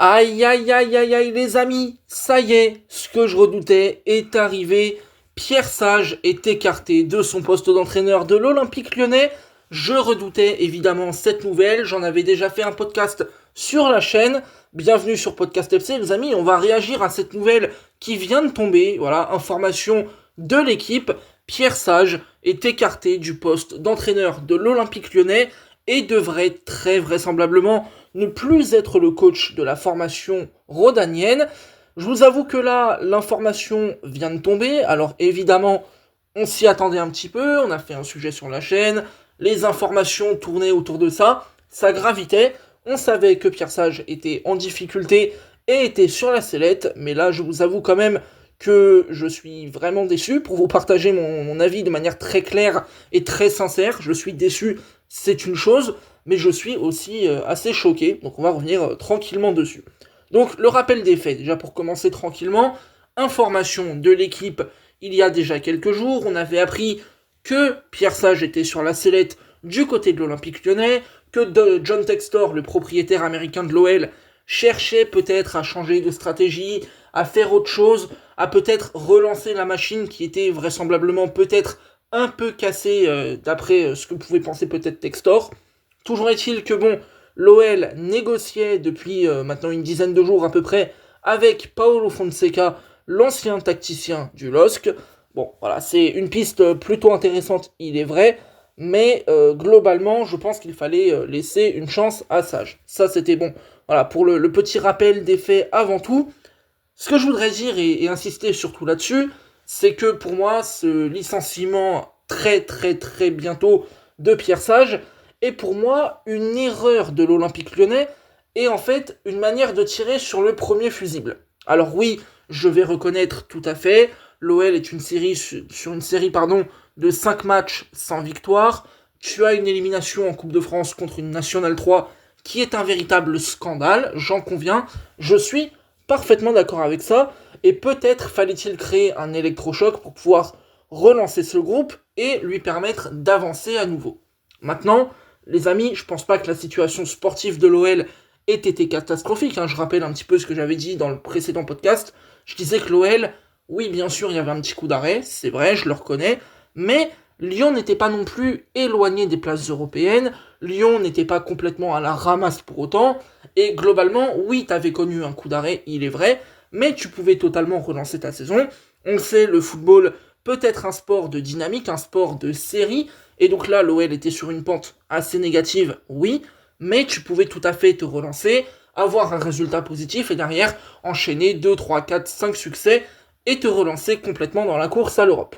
Aïe aïe aïe aïe aïe les amis, ça y est, ce que je redoutais est arrivé. Pierre Sage est écarté de son poste d'entraîneur de l'Olympique Lyonnais. Je redoutais évidemment cette nouvelle, j'en avais déjà fait un podcast sur la chaîne. Bienvenue sur Podcast FC les amis, on va réagir à cette nouvelle qui vient de tomber. Voilà, information de l'équipe. Pierre Sage est écarté du poste d'entraîneur de l'Olympique Lyonnais et devrait très vraisemblablement ne plus être le coach de la formation rhodanienne. Je vous avoue que là, l'information vient de tomber. Alors évidemment, on s'y attendait un petit peu, on a fait un sujet sur la chaîne, les informations tournaient autour de ça, ça gravitait. On savait que Pierre Sage était en difficulté et était sur la sellette, mais là, je vous avoue quand même que je suis vraiment déçu. Pour vous partager mon avis de manière très claire et très sincère, je suis déçu, c'est une chose, mais je suis aussi assez choqué, donc on va revenir tranquillement dessus. Donc le rappel des faits, déjà pour commencer tranquillement, information de l'équipe, il y a déjà quelques jours, on avait appris que Pierre Sage était sur la sellette du côté de l'Olympique Lyonnais, que John Textor, le propriétaire américain de l'OL, cherchait peut-être à changer de stratégie, à faire autre chose, à peut-être relancer la machine qui était vraisemblablement peut-être un peu cassée d'après ce que pouvait penser peut-être Textor. Toujours est-il que bon, l'OL négociait depuis maintenant une dizaine de jours à peu près avec Paulo Fonseca, l'ancien tacticien du LOSC. Bon, voilà, c'est une piste plutôt intéressante, il est vrai, mais globalement, je pense qu'il fallait laisser une chance à Sage. Ça, c'était bon. Voilà, pour le petit rappel des faits avant tout. Ce que je voudrais dire et insister surtout là-dessus, c'est que pour moi, ce licenciement très très très bientôt de Pierre Sage est pour moi une erreur de l'Olympique Lyonnais et en fait une manière de tirer sur le premier fusible. Alors oui, je vais reconnaître tout à fait, l'OL est une série sur une série de 5 matchs sans victoire. Tu as une élimination en Coupe de France contre une Nationale 3 qui est un véritable scandale, j'en conviens. Je suis parfaitement d'accord avec ça, et peut-être fallait-il créer un électrochoc pour pouvoir relancer ce groupe et lui permettre d'avancer à nouveau. Maintenant, les amis, je pense pas que la situation sportive de l'OL ait été catastrophique. Je rappelle un petit peu ce que j'avais dit dans le précédent podcast. Je disais que l'OL, oui, bien sûr, il y avait un petit coup d'arrêt, c'est vrai, je le reconnais, mais Lyon n'était pas non plus éloigné des places européennes, Lyon n'était pas complètement à la ramasse pour autant, et globalement, oui, t'avais connu un coup d'arrêt, il est vrai, mais tu pouvais totalement relancer ta saison. On le sait, le football peut être un sport de dynamique, un sport de série, et donc là, l'OL était sur une pente assez négative, oui, mais tu pouvais tout à fait te relancer, avoir un résultat positif, et derrière, enchaîner 2, 3, 4, 5 succès, et te relancer complètement dans la course à l'Europe.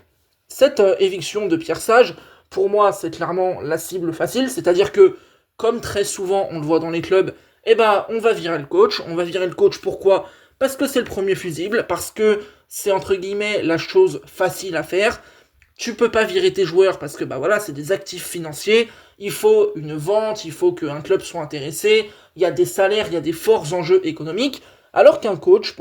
Cette éviction de Pierre Sage, pour moi, c'est clairement la cible facile, c'est-à-dire que, comme très souvent on le voit dans les clubs, on va virer le coach. On va virer le coach, pourquoi ? Parce que c'est le premier fusible, parce que c'est entre guillemets la chose facile à faire. Tu peux pas virer tes joueurs parce que c'est des actifs financiers, il faut une vente, il faut qu'un club soit intéressé, il y a des salaires, il y a des forts enjeux économiques, alors qu'un coach,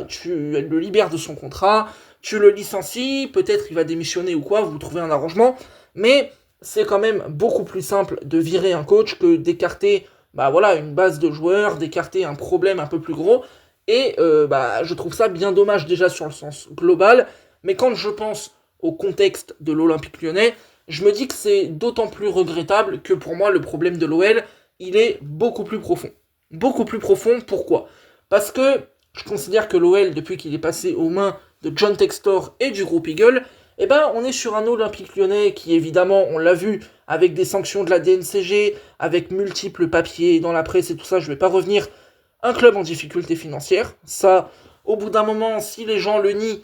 tu le libères de son contrat, tu le licencies, peut-être il va démissionner ou quoi, vous trouvez un arrangement, mais c'est quand même beaucoup plus simple de virer un coach que d'écarter une base de joueurs, d'écarter un problème un peu plus gros, et je trouve ça bien dommage déjà sur le sens global, mais quand je pense au contexte de l'Olympique Lyonnais, je me dis que c'est d'autant plus regrettable que pour moi le problème de l'OL, il est beaucoup plus profond. Beaucoup plus profond, pourquoi ? Parce que je considère que l'OL, depuis qu'il est passé aux mains de John Textor et du groupe Eagle, on est sur un Olympique Lyonnais qui évidemment, on l'a vu, avec des sanctions de la DNCG, avec multiples papiers dans la presse et tout ça, je vais pas revenir, un club en difficulté financière. Ça, au bout d'un moment, si les gens le nient,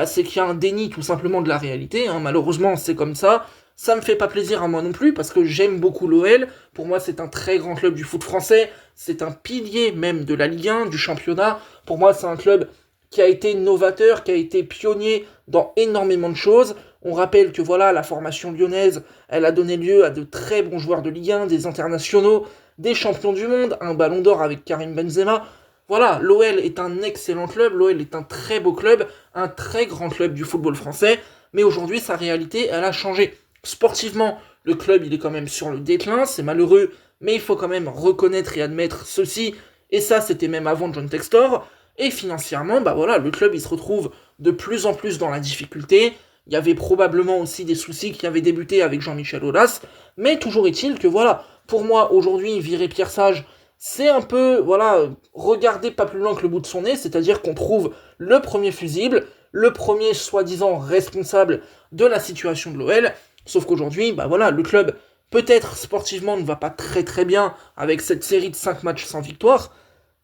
c'est qu'il y a un déni tout simplement de la réalité, malheureusement c'est comme ça. Ça me fait pas plaisir à moi non plus, parce que j'aime beaucoup l'OL, pour moi c'est un très grand club du foot français, c'est un pilier même de la Ligue 1, du championnat, pour moi c'est un club qui a été novateur, qui a été pionnier dans énormément de choses. On rappelle que la formation lyonnaise, elle a donné lieu à de très bons joueurs de Ligue 1, des internationaux, des champions du monde, un ballon d'or avec Karim Benzema. Voilà, l'OL est un excellent club, l'OL est un très beau club, un très grand club du football français, mais aujourd'hui sa réalité, elle a changé. Sportivement, le club il est quand même sur le déclin, c'est malheureux, mais il faut quand même reconnaître et admettre ceci. et ça c'était même avant John Textor, et financièrement, bah voilà, le club il se retrouve de plus en plus dans la difficulté. Il y avait probablement aussi des soucis qui avaient débuté avec Jean-Michel Aulas, mais toujours est-il que voilà, pour moi aujourd'hui, virer Pierre Sage, c'est un peu, voilà, regarder pas plus loin que le bout de son nez, c'est-à-dire qu'on trouve le premier fusible, le premier soi-disant responsable de la situation de l'OL, sauf qu'aujourd'hui, bah voilà, le club, peut-être sportivement, ne va pas très très bien avec cette série de 5 matchs sans victoire,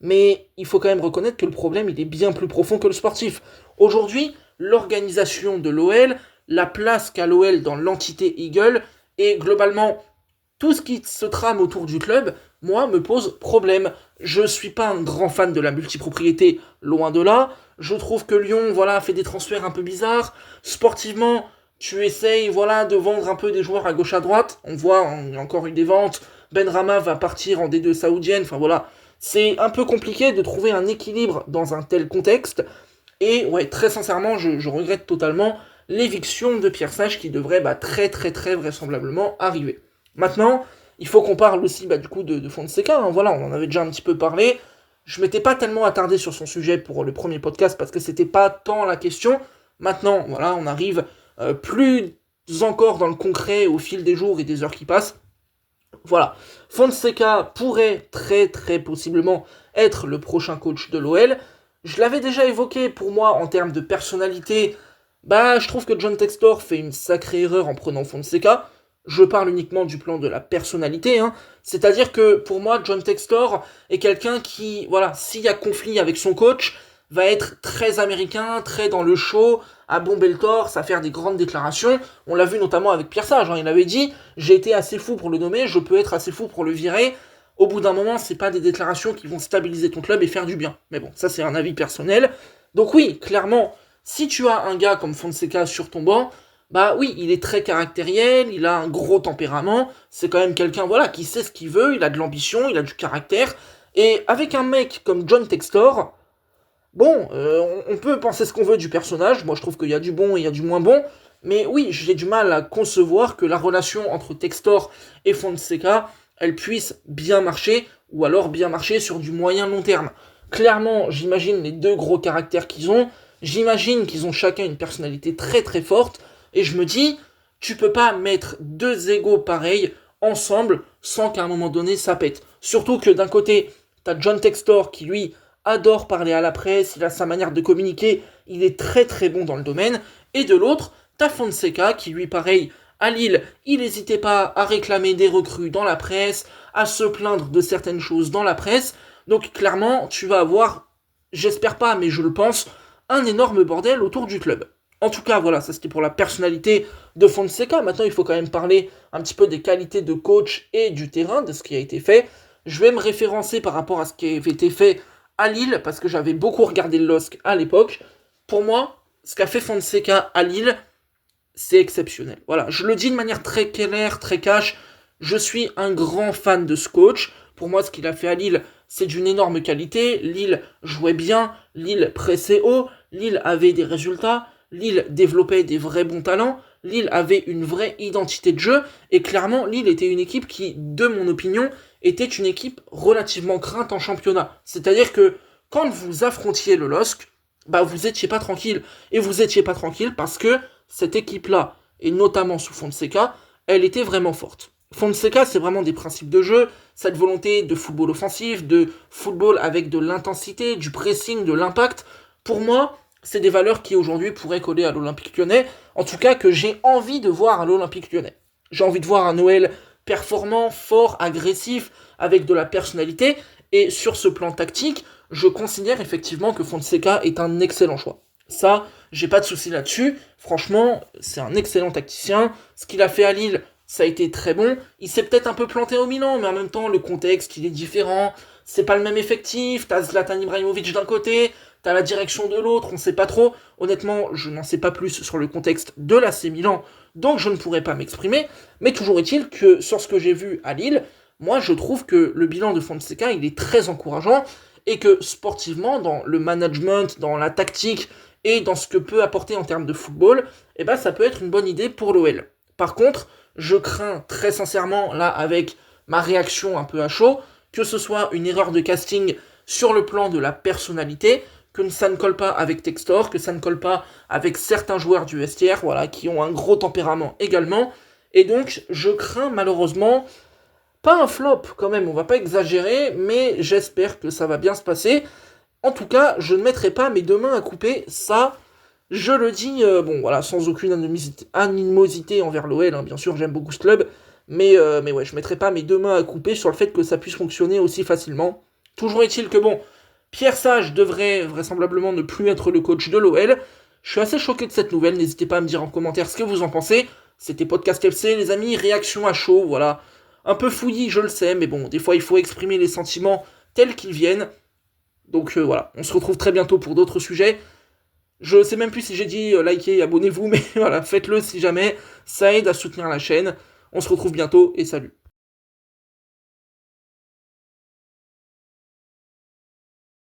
mais il faut quand même reconnaître que le problème, il est bien plus profond que le sportif. Aujourd'hui, l'organisation de l'OL, la place qu'a l'OL dans l'entité Eagle, et globalement, tout ce qui se trame autour du club, moi, me pose problème. Je suis pas un grand fan de la multipropriété, loin de là. Je trouve que Lyon, voilà, fait des transferts un peu bizarres. Sportivement, tu essayes, voilà, de vendre un peu des joueurs à gauche à droite. On voit, il y a encore eu des ventes. Benrahma va partir en D2 saoudienne. Enfin voilà, c'est un peu compliqué de trouver un équilibre dans un tel contexte. Et ouais, très sincèrement, je regrette totalement l'éviction de Pierre Sage qui devrait très très très vraisemblablement arriver. Maintenant, il faut qu'on parle aussi du coup de Fonseca, hein, voilà, on en avait déjà un petit peu parlé. Je m'étais pas tellement attardé sur son sujet pour le premier podcast parce que c'était pas tant la question. Maintenant, voilà, on arrive plus encore dans le concret au fil des jours et des heures qui passent. Voilà, Fonseca pourrait très très possiblement être le prochain coach de l'OL. Je l'avais déjà évoqué, pour moi, en termes de personnalité, je trouve que John Textor fait une sacrée erreur en prenant Fonseca. Je parle uniquement du plan de la personnalité, hein. C'est-à-dire que, pour moi, John Textor est quelqu'un qui, voilà, s'il y a conflit avec son coach, va être très américain, très dans le show, à bomber le torse, à faire des grandes déclarations. On l'a vu notamment avec Pierre Sage, hein. Il avait dit « J'ai été assez fou pour le nommer, je peux être assez fou pour le virer ». Au bout d'un moment, c'est pas des déclarations qui vont stabiliser ton club et faire du bien. Mais bon, ça c'est un avis personnel. Donc oui, clairement, si tu as un gars comme Fonseca sur ton banc, oui, il est très caractériel, il a un gros tempérament, c'est quand même quelqu'un, voilà, qui sait ce qu'il veut, il a de l'ambition, il a du caractère. Et avec un mec comme John Textor, bon, on peut penser ce qu'on veut du personnage, moi je trouve qu'il y a du bon et il y a du moins bon, mais oui, j'ai du mal à concevoir que la relation entre Textor et Fonseca, elle puisse bien marcher, ou alors bien marcher sur du moyen long terme. Clairement, j'imagine les deux gros caractères qu'ils ont, j'imagine qu'ils ont chacun une personnalité très très forte, et je me dis, tu peux pas mettre deux égos pareils ensemble sans qu'à un moment donné ça pète. Surtout que d'un côté, t'as John Textor qui lui adore parler à la presse, il a sa manière de communiquer, il est très très bon dans le domaine, et de l'autre, t'as Fonseca qui lui pareil, à Lille, il n'hésitait pas à réclamer des recrues dans la presse, à se plaindre de certaines choses dans la presse, donc clairement, tu vas avoir, j'espère pas, mais je le pense, un énorme bordel autour du club. En tout cas, voilà, ça c'était pour la personnalité de Fonseca. Maintenant, il faut quand même parler un petit peu des qualités de coach et du terrain, de ce qui a été fait. Je vais me référencer par rapport à ce qui avait été fait à Lille, parce que j'avais beaucoup regardé le LOSC à l'époque. Pour moi, ce qu'a fait Fonseca à Lille, c'est exceptionnel. Voilà, je le dis de manière très claire, très cash. Je suis un grand fan de ce coach. Pour moi, ce qu'il a fait à Lille, c'est d'une énorme qualité. Lille jouait bien, Lille pressait haut, Lille avait des résultats, Lille développait des vrais bons talents, Lille avait une vraie identité de jeu, et clairement, Lille était une équipe qui, de mon opinion, était une équipe relativement crainte en championnat. C'est-à-dire que, quand vous affrontiez le LOSC, vous étiez pas tranquille. Et vous étiez pas tranquille parce que cette équipe-là, et notamment sous Fonseca, elle était vraiment forte. Fonseca, c'est vraiment des principes de jeu, cette volonté de football offensif, de football avec de l'intensité, du pressing, de l'impact. Pour moi, c'est des valeurs qui aujourd'hui pourraient coller à l'Olympique Lyonnais, en tout cas que j'ai envie de voir à l'Olympique Lyonnais. J'ai envie de voir un OL performant, fort, agressif, avec de la personnalité, et sur ce plan tactique, je considère effectivement que Fonseca est un excellent choix. Ça, j'ai pas de souci là-dessus. Franchement, c'est un excellent tacticien. Ce qu'il a fait à Lille, ça a été très bon. Il s'est peut-être un peu planté au Milan, mais en même temps, le contexte, il est différent. C'est pas le même effectif. T'as Zlatan Ibrahimovic d'un côté, t'as la direction de l'autre, on sait pas trop. Honnêtement, je n'en sais pas plus sur le contexte de l'AC Milan, donc je ne pourrais pas m'exprimer. Mais toujours est-il que, sur ce que j'ai vu à Lille, moi, je trouve que le bilan de Fonseca, il est très encourageant, et que sportivement, dans le management, dans la tactique, et dans ce que peut apporter en termes de football, ça peut être une bonne idée pour l'OL. Par contre, je crains très sincèrement, là, avec ma réaction un peu à chaud, que ce soit une erreur de casting sur le plan de la personnalité, que ça ne colle pas avec Textor, que ça ne colle pas avec certains joueurs du vestiaire, voilà, qui ont un gros tempérament également. Et donc, je crains malheureusement, pas un flop quand même, on va pas exagérer, mais j'espère que ça va bien se passer. En tout cas, je ne mettrai pas mes deux mains à couper, ça, je le dis, bon voilà, sans aucune animosité envers l'OL, hein, bien sûr, j'aime beaucoup ce club, mais ouais, je mettrai pas mes deux mains à couper sur le fait que ça puisse fonctionner aussi facilement. Toujours est-il que bon, Pierre Sage devrait vraisemblablement ne plus être le coach de l'OL. Je suis assez choqué de cette nouvelle, n'hésitez pas à me dire en commentaire ce que vous en pensez. C'était Podcast FC, les amis, réaction à chaud, voilà. Un peu fouillis, je le sais, mais bon, des fois il faut exprimer les sentiments tels qu'ils viennent. Donc voilà, on se retrouve très bientôt pour d'autres sujets. Je sais même plus si j'ai dit likez, abonnez-vous, mais voilà, faites-le si jamais, ça aide à soutenir la chaîne. On se retrouve bientôt et salut.